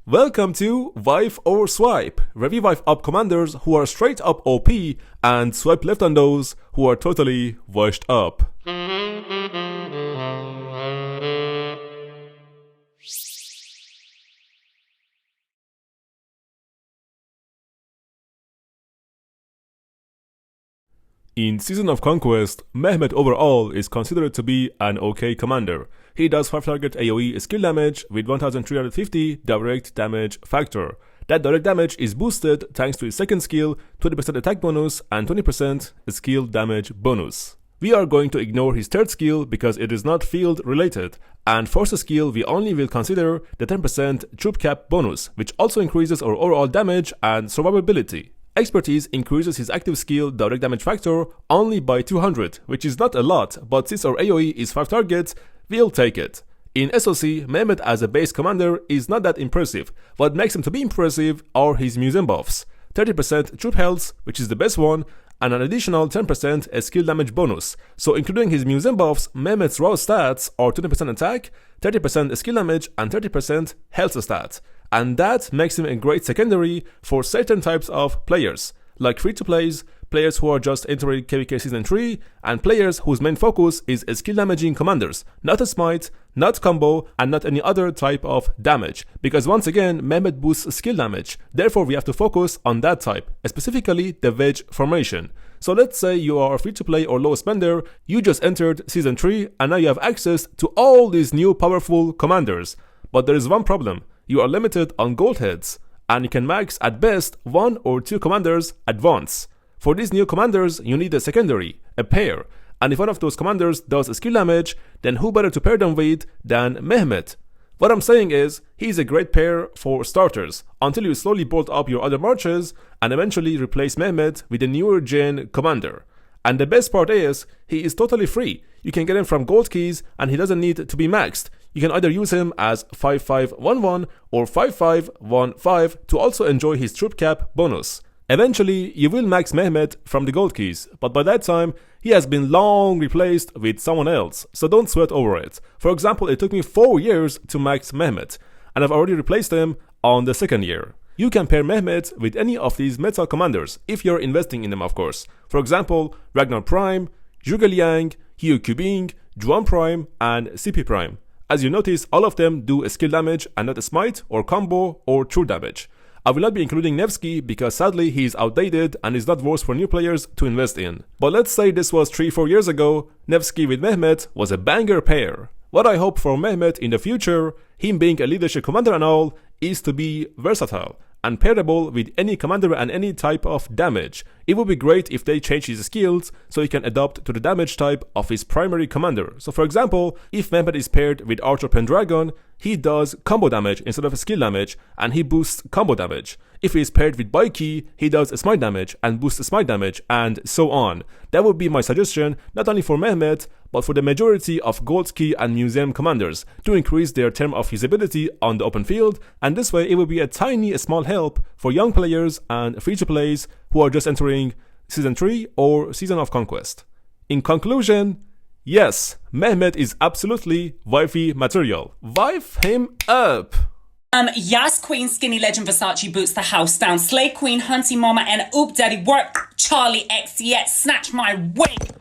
Welcome to Wife or Swipe, where we wife up commanders who are straight up OP and swipe left on those who are totally washed up. In Season of Conquest, Mehmed overall is considered to be an okay commander. He does 5 target AoE skill damage with 1350 direct damage factor. That direct damage is boosted thanks to his second skill, 20% attack bonus and 20% skill damage bonus. We are going to ignore his third skill because it is not field related, and for the skill we only will consider the 10% troop cap bonus, which also increases our overall damage and survivability. Expertise increases his active skill direct damage factor only by 200, which is not a lot, but since our AoE is 5 targets, we'll take it. In SoC, Mehmed as a base commander is not that impressive. What makes him to be impressive are his museum buffs. 30% troop health, which is the best one, and an additional 10% skill damage bonus. So including his museum buffs, Mehmed's raw stats are 20% attack, 30% skill damage, and 30% health stat. And that makes him a great secondary for certain types of players, like free-to-plays, players who are just entering KvK Season 3, and players whose main focus is skill damaging commanders, not a smite, not combo, and not any other type of damage. Because once again, Mehmed boosts skill damage, therefore we have to focus on that type, specifically the wedge formation. So let's say you are a free-to-play or low spender, you just entered Season 3, and now you have access to all these new powerful commanders. But there is one problem. You are limited on gold heads, and you can max at best 1 or 2 commanders at once. For these new commanders, you need a secondary, a pair, and if one of those commanders does skill damage, then who better to pair them with than Mehmed? What I'm saying is, he's a great pair for starters, until you slowly bolt up your other marches, and eventually replace Mehmed with a newer gen commander. And the best part is, he is totally free. You can get him from gold keys, and he doesn't need to be maxed. You can either use him as 5511 or 5515 to also enjoy his troop cap bonus. Eventually, you will max Mehmed from the gold keys, but by that time, he has been long replaced with someone else, so don't sweat over it. For example, it took me 4 years to max Mehmed, and I've already replaced him on the 2nd year. You can pair Mehmed with any of these metal commanders, if you're investing in them of course. For example, Ragnar Prime, Zhuge Liang, 𝒟𝒶𝒹𝓎 Prime, and CP Prime. As you notice, all of them do a skill damage and not a smite or combo or true damage. I will not be including Nevsky because sadly he is outdated and is not worth for new players to invest in. But let's say this was 3-4 years ago, Nevsky with Mehmed was a banger pair. What I hope for Mehmed in the future, him being a leadership commander and all, is to be versatile and pairable with any commander and any type of damage. It would be great if they change his skills so he can adapt to the damage type of his primary commander. So for example, if Mehmed is paired with Archer Pendragon, he does combo damage instead of skill damage, and he boosts combo damage. If he is paired with Baiki, he does smite damage and boosts smite damage, and so on. That would be my suggestion, not only for Mehmed, but for the majority of gold key and museum commanders, to increase their term of usability on the open field, and this way it will be a tiny small help for young players and free-to-plays who are just entering Season 3 or Season of Conquest. In conclusion, yes, Mehmed is absolutely wifey material. Wife him up! Yas Queen, Skinny Legend, Versace boots the house down. Slay Queen, Hunty Mama, and Oop Daddy work. Charlie X, yes, snatch my wig.